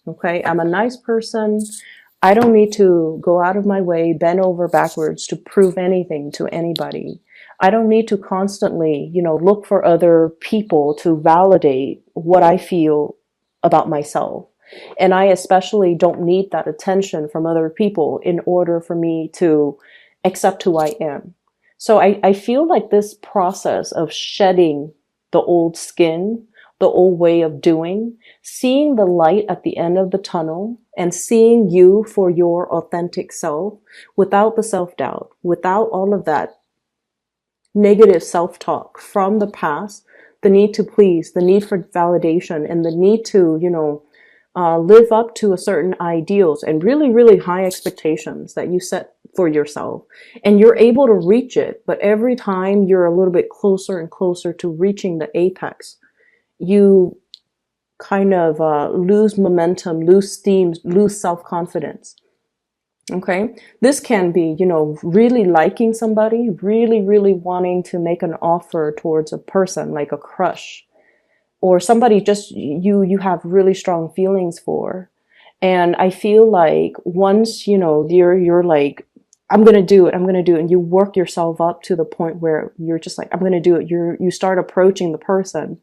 Okay. I'm a nice person. I don't need to go out of my way, bend over backwards to prove anything to anybody. I don't need to constantly, look for other people to validate what I feel about myself. And I especially don't need that attention from other people in order for me to accept who I am. So I feel like this process of shedding the old skin, the old way of doing, seeing the light at the end of the tunnel and seeing you for your authentic self without the self-doubt, without all of that negative self-talk from the past, the need to please, the need for validation, and the need to, live up to a certain ideals and really, really high expectations that you set for yourself. And you're able to reach it, but every time you're a little bit closer and closer to reaching the apex, you kind of lose momentum, lose steam, lose self-confidence. Okay. This can be, really liking somebody, really, really wanting to make an offer towards a person, like a crush, or somebody just you have really strong feelings for. And I feel like once, you're like, I'm going to do it. I'm going to do it. And you work yourself up to the point where you're just like, I'm going to do it. You start approaching the person.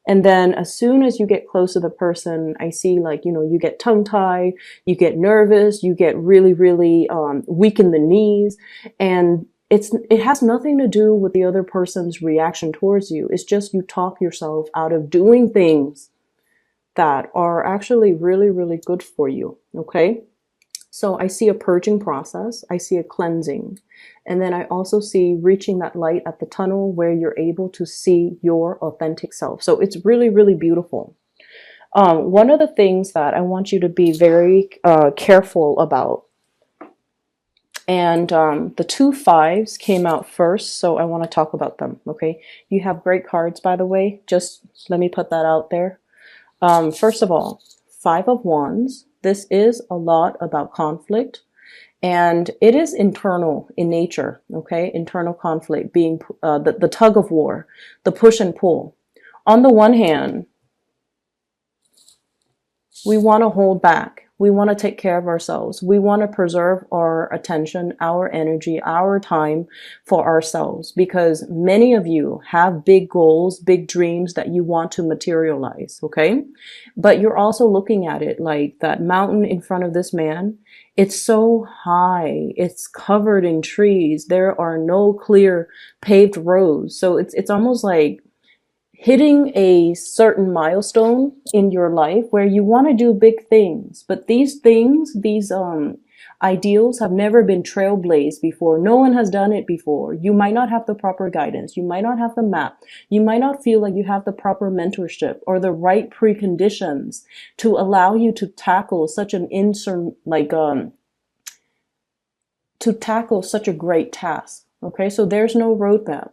And then as soon as you get close to the person, I see like, you get tongue tied, you get nervous, you get really, really weak in the knees. And it has nothing to do with the other person's reaction towards you. It's just you talk yourself out of doing things that are actually really, really good for you. Okay. So I see a purging process. I see a cleansing. And then I also see reaching that light at the tunnel where you're able to see your authentic self. So it's really, really beautiful. One of the things that I want you to be very careful about, and the 2 5s came out first, so I want to talk about them. Okay. You have great cards, by the way. Just let me put that out there. First of all, 5 of Wands. This is a lot about conflict, and it is internal in nature. Okay. Internal conflict being the tug of war, the push and pull. On the one hand, we want to hold back. We want to take care of ourselves. We want to preserve our attention, our energy, our time for ourselves, because many of you have big goals, big dreams that you want to materialize. Okay. But you're also looking at it like that mountain in front of this man. It's so high. It's covered in trees. There are no clear paved roads. So it's almost like hitting a certain milestone in your life where you want to do big things, but these things, these ideals have never been trailblazed before. No one has done it before. You might not have the proper guidance. You might not have the map. You might not feel like you have the proper mentorship or the right preconditions to allow you to tackle such an to tackle such a great task. Okay, so there's no roadmap.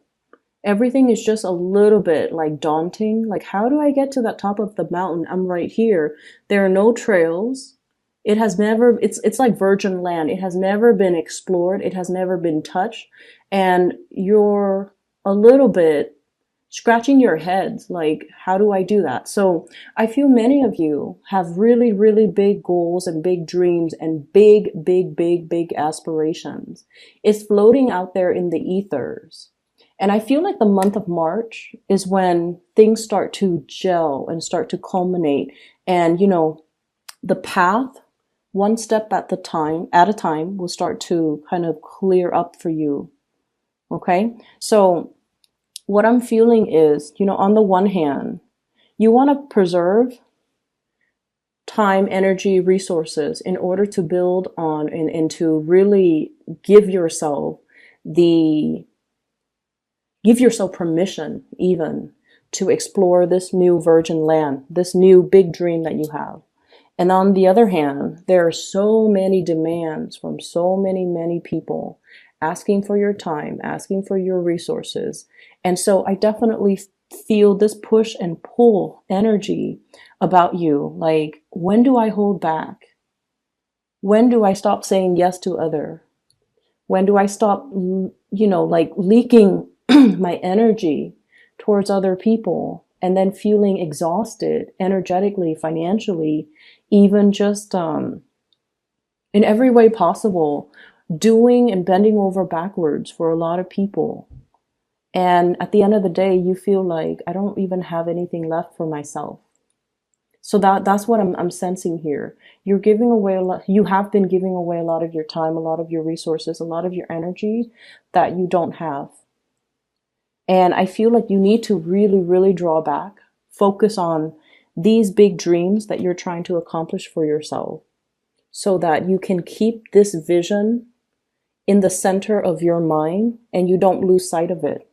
Everything is just a little bit like daunting. Like, how do I get to that top of the mountain? I'm right here. There are no trails. It has never, it's like virgin land. It has never been explored. It has never been touched. And you're a little bit scratching your heads. Like, how do I do that? So I feel many of you have really, really big goals and big dreams and big, big, big, big aspirations. It's floating out there in the ethers. And I feel like the month of March is when things start to gel and start to culminate. And, the path, one step at a time, will start to kind of clear up for you. Okay. So what I'm feeling is, on the one hand, you want to preserve time, energy, resources in order to build on and to really give yourself permission even to explore this new virgin land, this new big dream that you have. And on the other hand, there are so many demands from so many people asking for your time, asking for your resources. And so I definitely feel this push and pull energy about you. Like, when do I hold back? When do I stop saying yes to other? When do I stop, leaking my energy towards other people and then feeling exhausted energetically, financially, even just in every way possible, doing and bending over backwards for a lot of people. And at the end of the day, you feel like I don't even have anything left for myself. So that's what I'm sensing here. You're giving away a lot, you have been giving away a lot of your time, a lot of your resources, a lot of your energy that you don't have. And I feel like you need to really, really draw back, focus on these big dreams that you're trying to accomplish for yourself so that you can keep this vision in the center of your mind and you don't lose sight of it.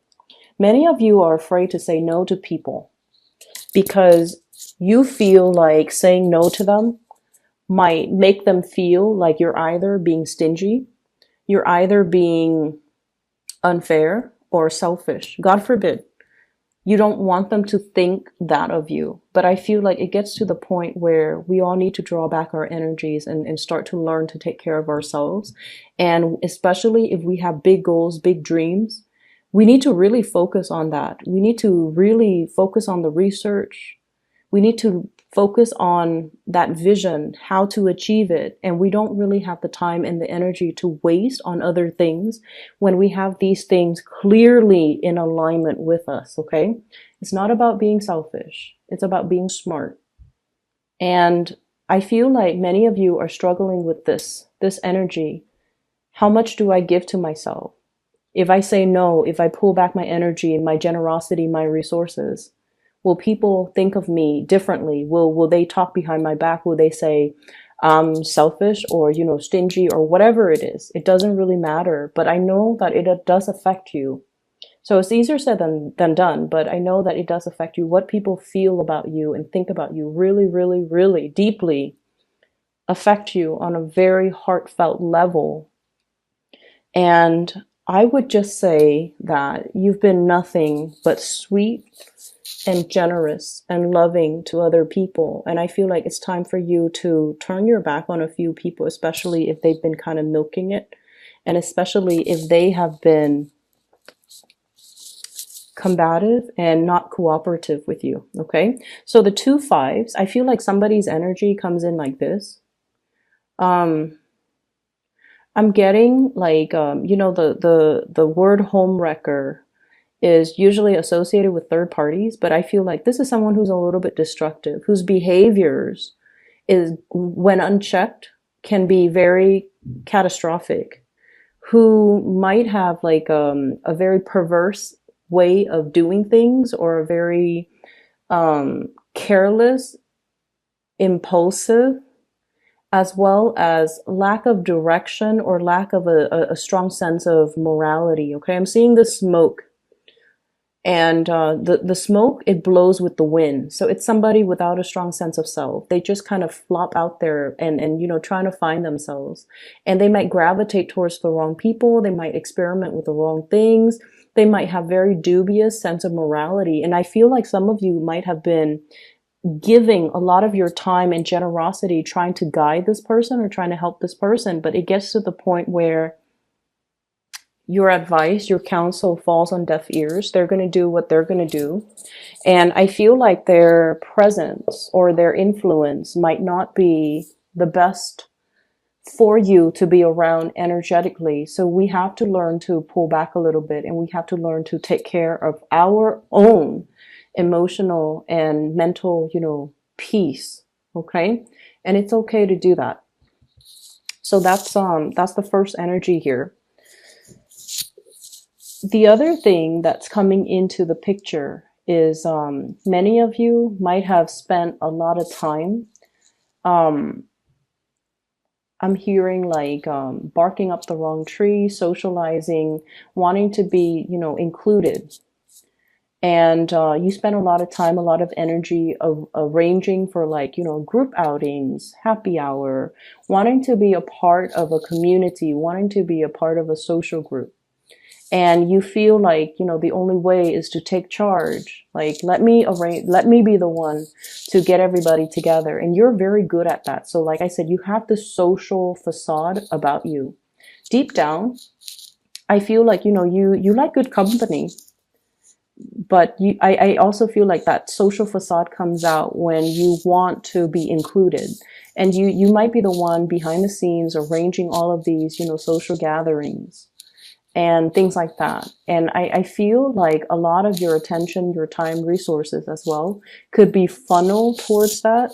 Many of you are afraid to say no to people because you feel like saying no to them might make them feel like you're either being stingy, you're either being unfair or selfish. God forbid. You don't want them to think that of you. But I feel like it gets to the point where we all need to draw back our energies and start to learn to take care of ourselves. And especially if we have big goals, big dreams, we need to really focus on that. We need to really focus on the research. We need to focus on that vision, how to achieve it. And we don't really have the time and the energy to waste on other things when we have these things clearly in alignment with us, okay? It's not about being selfish. It's about being smart. And I feel like many of you are struggling with this energy. How much do I give to myself? If I say no, if I pull back my energy, my generosity, my resources, will people think of me differently? Will they talk behind my back? Will they say I'm selfish or, stingy or whatever it is? It doesn't really matter, but I know that it does affect you. So it's easier said than done, but I know that it does affect you. What people feel about you and think about you really, really, really deeply affect you on a very heartfelt level. And I would just say that you've been nothing but sweet and generous and loving to other people. And I feel like it's time for you to turn your back on a few people, especially if they've been kind of milking it. And especially if they have been combative and not cooperative with you. Okay. So the 2 5s, I feel like somebody's energy comes in like this. I'm getting like, the word homewrecker is usually associated with third parties, but I feel like this is someone who's a little bit destructive, whose behaviors is, when unchecked, can be very catastrophic, who might have like a very perverse way of doing things or a very careless, impulsive, as well as lack of direction or lack of a strong sense of morality. Okay, I'm seeing the smoke. And the smoke, it blows with the wind. So it's somebody without a strong sense of self. They just kind of flop out there and trying to find themselves. And they might gravitate towards the wrong people. They might experiment with the wrong things. They might have very dubious sense of morality. And I feel like some of you might have been giving a lot of your time and generosity trying to guide this person or trying to help this person. But it gets to the point where your advice, your counsel falls on deaf ears. They're going to do what they're going to do. And I feel like their presence or their influence might not be the best for you to be around energetically. So we have to learn to pull back a little bit, and we have to learn to take care of our own emotional and mental, peace. Okay. And it's okay to do that. So that's the first energy here. The other thing that's coming into the picture is many of you might have spent a lot of time. I'm hearing like barking up the wrong tree, socializing, wanting to be, included. And you spend a lot of time, a lot of energy arranging for like, group outings, happy hour, wanting to be a part of a community, wanting to be a part of a social group. And you feel like, the only way is to take charge. Like, let me be the one to get everybody together. And you're very good at that. So like I said, you have this social facade about you. Deep down, I feel like, you like good company. But I also feel like that social facade comes out when you want to be included. And you might be the one behind the scenes arranging all of these, social gatherings and things like that. And I feel like a lot of your attention, your time, resources as well could be funneled towards that.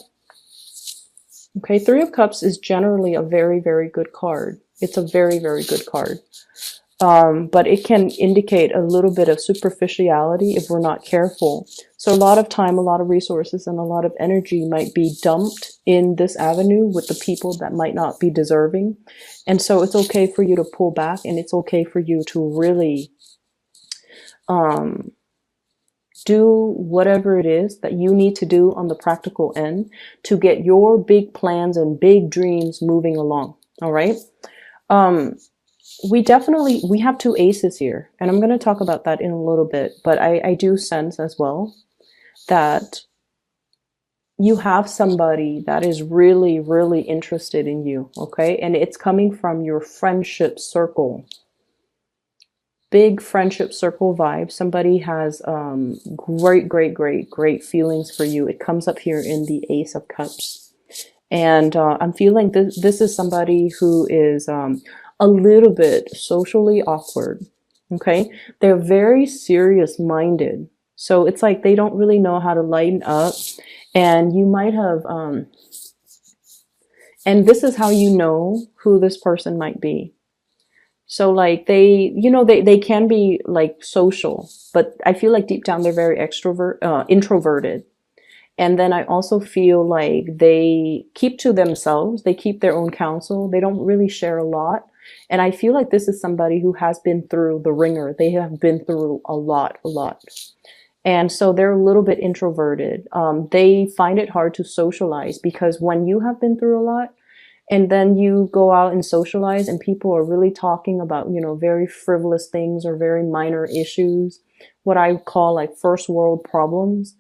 Okay, Three of Cups is generally a very, very good card. It's a very, very good card. But it can indicate a little bit of superficiality if we're not careful. So a lot of time, a lot of resources, and a lot of energy might be dumped in this avenue with the people that might not be deserving. And so it's okay for you to pull back, and it's okay for you to really do whatever it is that you need to do on the practical end to get your big plans and big dreams moving along. All right. We have two aces here, and I'm going to talk about that in a little bit, but I do sense as well that you have somebody that is really, really interested in you, okay? And it's coming from your friendship circle. Big friendship circle vibe. Somebody has great, great, great, great feelings for you. It comes up here in the Ace of Cups. And I'm feeling this is somebody who is a little bit socially awkward. Okay. They're very serious minded. So it's like they don't really know how to lighten up. And you might have, and this is how you know who this person might be. So like they can be like social, but I feel like deep down they're very introverted. And then I also feel like they keep to themselves. They keep their own counsel. They don't really share a lot. And I feel like this is somebody who has been through the ringer. They have been through a lot. And so they're a little bit introverted. They find it hard to socialize because when you have been through a lot and then you go out and socialize and people are really talking about, very frivolous things or very minor issues, what I call like first world problems,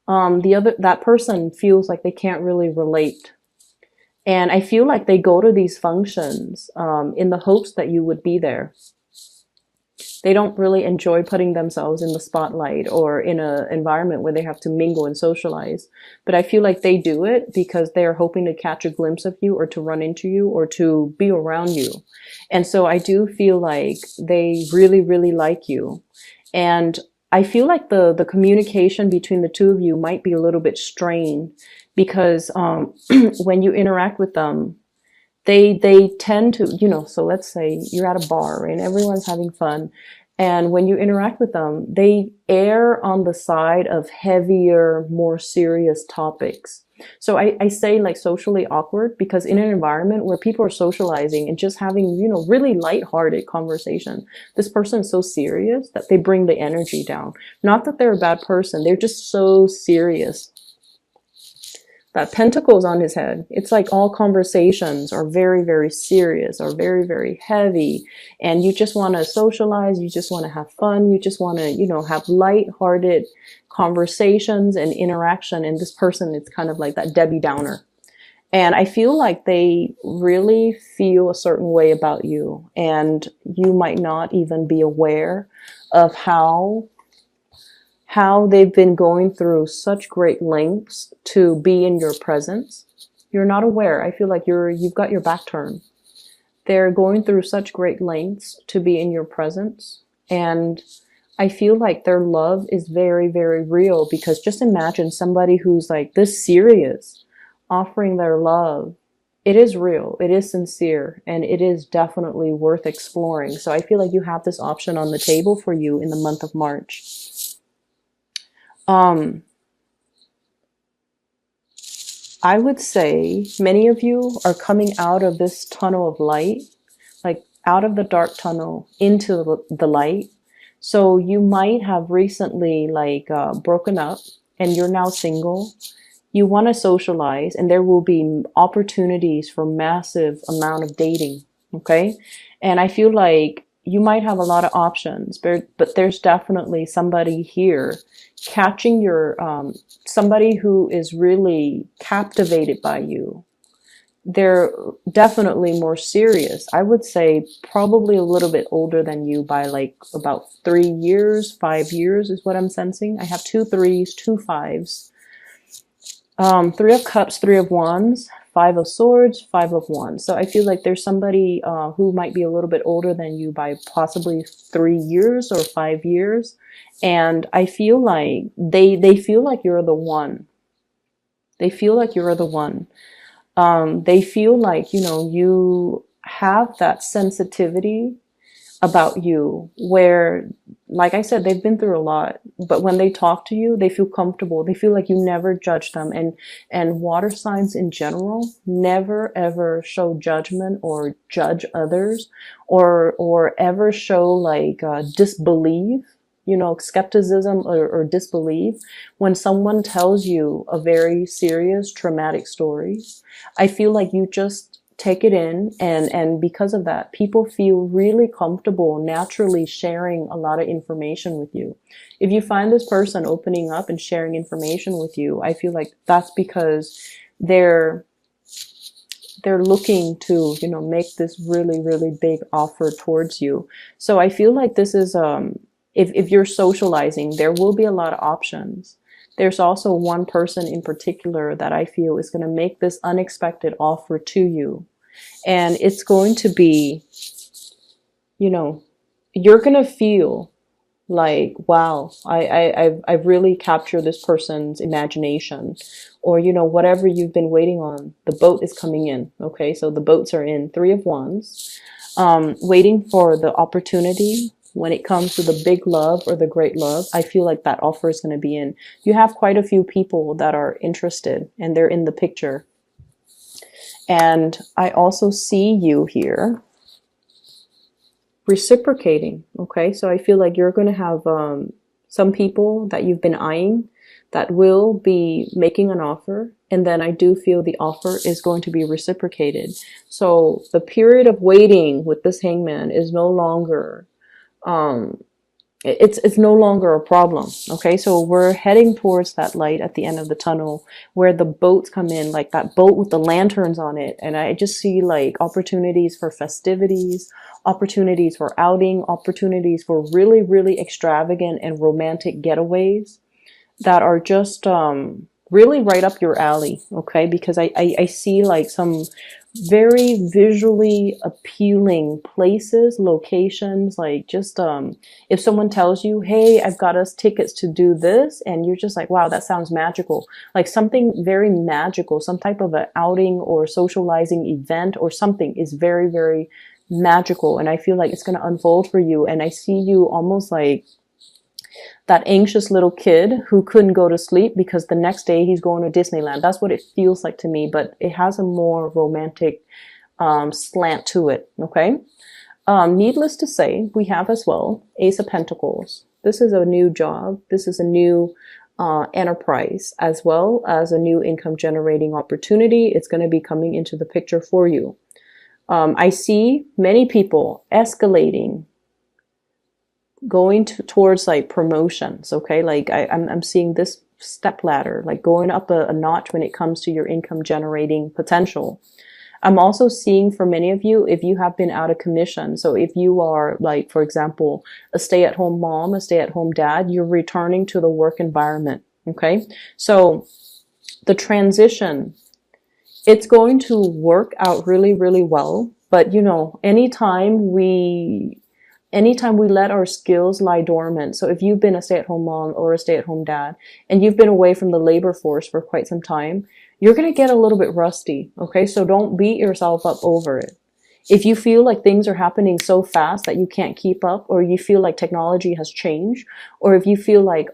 that person feels like they can't really relate. And I feel like they go to these functions in the hopes that you would be there. They don't really enjoy putting themselves in the spotlight or in an environment where they have to mingle and socialize. But I feel like they do it because they're hoping to catch a glimpse of you or to run into you or to be around you. And so I do feel like they really, really like you. And I feel like the communication between the two of you might be a little bit strained because when you interact with them, they tend to, so let's say you're at a bar and everyone's having fun. And when you interact with them, they err on the side of heavier, more serious topics. So I say like socially awkward because in an environment where people are socializing and just having, really lighthearted conversation, this person is so serious that they bring the energy down. Not that they're a bad person. They're just so serious. That pentacles on his head. It's like all conversations are very, very serious, are very, very heavy. And you just want to socialize. You just want to have fun. You just want to, have light-hearted conversations and interaction. And this person, it's kind of like that Debbie Downer. And I feel like they really feel a certain way about you. And you might not even be aware of how they've been going through such great lengths to be in your presence. You're not aware. I feel like you've got your back turned. They're going through such great lengths to be in your presence. And I feel like their love is very, very real because just imagine somebody who's like this serious offering their love. It is real. It is sincere. And it is definitely worth exploring. So I feel like you have this option on the table for you in the month of March. I would say many of you are coming out of this tunnel of light, like out of the dark tunnel into the light. So you might have recently broken up and you're now single. You want to socialize and there will be opportunities for massive amount of dating. Okay. And I feel like you might have a lot of options, but there's definitely somebody here catching your, somebody who is really captivated by you. they're definitely more serious. I would say probably a little bit older than you by like about 3 years, 5 years is what I'm sensing. I have two threes, two fives, Three of Cups, Three of Wands, Five of Swords, Five of Wands. So I feel like there's somebody who might be a little bit older than you by possibly 3 years or 5 years. And I feel like they feel like you're the one. They feel like you're the one. They feel like, you have that sensitivity about you where, like I said, they've been through a lot, but when they talk to you, they feel comfortable. They feel like you never judge them. And water signs in general never ever show judgment or judge others or ever show like disbelief, skepticism or disbelief. When someone tells you a very serious traumatic story, I feel like you just take it in, and because of that, people feel really comfortable naturally sharing a lot of information with you. If you find this person opening up and sharing information with you, I feel like that's because they're looking to, make this really, really big offer towards you. So I feel like this is, if you're socializing, there will be a lot of options. There's also one person in particular that I feel is going to make this unexpected offer to you. And it's going to be, you're going to feel like, wow, I've really captured this person's imagination, or, whatever you've been waiting on, the boat is coming in. Okay. So the boats are in. Three of Wands, waiting for the opportunity. When it comes to the big love or the great love, I feel like that offer is going to be in. You have quite a few people that are interested and they're in the picture. And I also see you here reciprocating. Okay. So I feel like you're going to have some people that you've been eyeing that will be making an offer. And then I do feel the offer is going to be reciprocated. So the period of waiting with this hangman is no longer it's no longer a problem. Okay, so we're heading towards that light at the end of the tunnel where the boats come in, like that boat with the lanterns on it. And I just see like opportunities for festivities, opportunities for outing, opportunities for really, really extravagant and romantic getaways that are just really right up your alley. Okay, because I see like some very visually appealing places, locations, like just if someone tells you, hey, I've got us tickets to do this, and you're just like, wow, that sounds magical, like something very magical, some type of an outing or socializing event or something is very, very magical, and I feel like it's going to unfold for you. And I see you almost like that anxious little kid who couldn't go to sleep because the next day he's going to Disneyland. That's what it feels like to me, but it has a more romantic slant to it. Okay. Needless to say, we have as well Ace of Pentacles. This is a new job. This is a new enterprise, as well as a new income generating opportunity. It's going to be coming into the picture for you. I see many people escalating, going towards like promotions. Okay, like I'm seeing this step ladder, like going up a notch when it comes to your income generating potential. I'm also seeing for many of you, if you have been out of commission, so if you are like, for example, a stay-at-home mom, a stay-at-home dad, you're returning to the work environment. Okay, so the transition, it's going to work out really, really well. But anytime we let our skills lie dormant. So if you've been a stay-at-home mom or a stay-at-home dad and you've been away from the labor force for quite some time, you're going to get a little bit rusty. Okay. So don't beat yourself up over it. If you feel like things are happening so fast that you can't keep up, or you feel like technology has changed, or if you feel like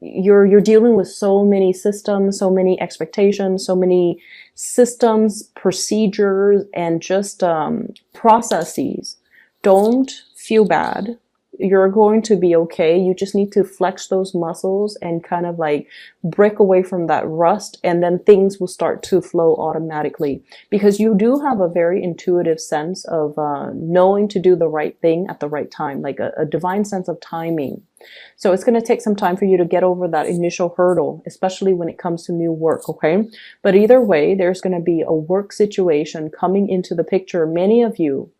you're dealing with so many systems, so many expectations, so many systems, procedures, and just processes, don't feel bad. You're going to be okay. You just need to flex those muscles and kind of like break away from that rust, and then things will start to flow automatically, because you do have a very intuitive sense of knowing to do the right thing at the right time, like a divine sense of timing. So it's going to take some time for you to get over that initial hurdle, especially when it comes to new work, okay? But either way, there's going to be a work situation coming into the picture. Many of you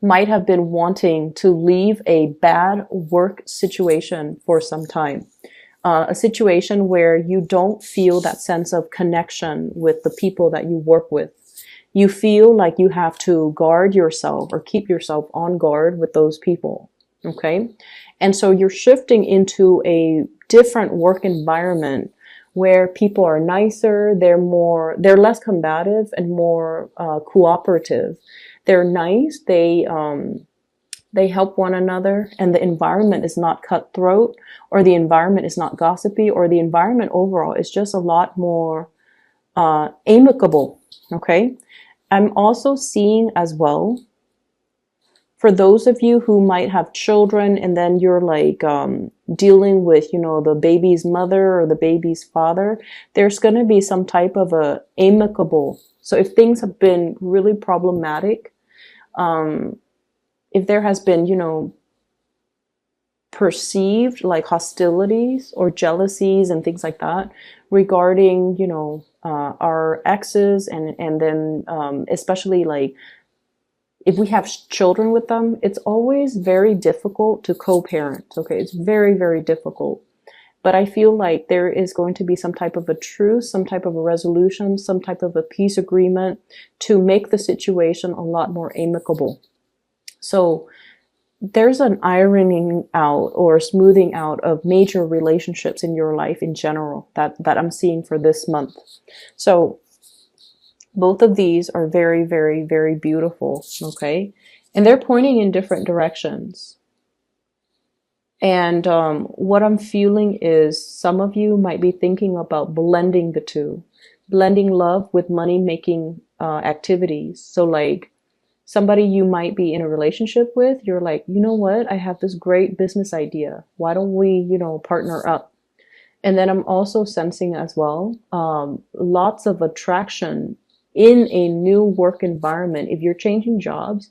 might have been wanting to leave a bad work situation for some time. A situation where you don't feel that sense of connection with the people that you work with. You feel like you have to guard yourself or keep yourself on guard with those people, okay? And so you're shifting into a different work environment where people are nicer, they're less combative and more cooperative. They're nice, they help one another, and the environment is not cutthroat, or the environment is not gossipy, or the environment overall is just a lot more amicable, okay? I'm also seeing as well, for those of you who might have children and then you're like dealing with, you know, the baby's mother or the baby's father, there's going to be some type of a amicable. So if things have been really problematic, if there has been, you know, perceived like hostilities or jealousies and things like that regarding, you know, our exes, and then especially like if we have children with them, it's always very difficult to co-parent. Okay, it's very, very difficult. But I feel like there is going to be some type of a truce, some type of a resolution, some type of a peace agreement to make the situation a lot more amicable. So there's an ironing out or smoothing out of major relationships in your life in general that I'm seeing for this month. So both of these are very, very, very beautiful, okay? And they're pointing in different directions. And what I'm feeling is some of you might be thinking about blending the two, blending love with money-making activities. So like somebody you might be in a relationship with, you're like, you know what? I have this great business idea. Why don't we, you know, partner up? And then I'm also sensing as well, lots of attraction in a new work environment. If you're changing jobs,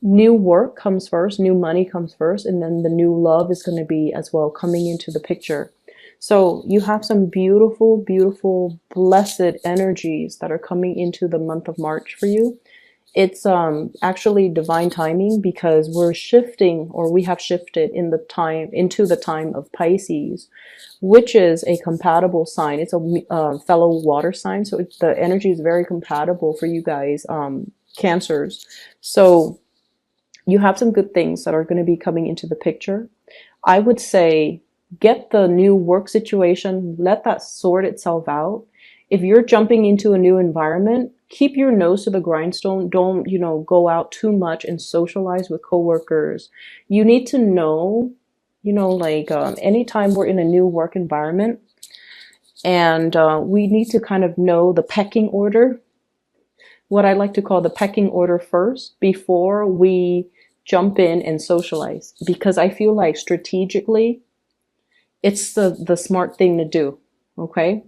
new work comes first, new money comes first, and then the new love is going to be as well coming into the picture. So you have some beautiful, beautiful, blessed energies that are coming into the month of March for you. It's actually divine timing, because we're shifting, or we have shifted in the time into the time of Pisces, which is a compatible sign. It's a fellow water sign, so the energy is very compatible for you guys, Cancers. So you have some good things that are going to be coming into the picture. I would say get the new work situation, let that sort itself out. If you're jumping into a new environment, keep your nose to the grindstone. Don't, you know, go out too much and socialize with coworkers. You need to know, you know, like anytime we're in a new work environment, and we need to kind of know the pecking order, what I like to call the pecking order first, before we jump in and socialize. Because I feel like strategically, it's the smart thing to do, okay?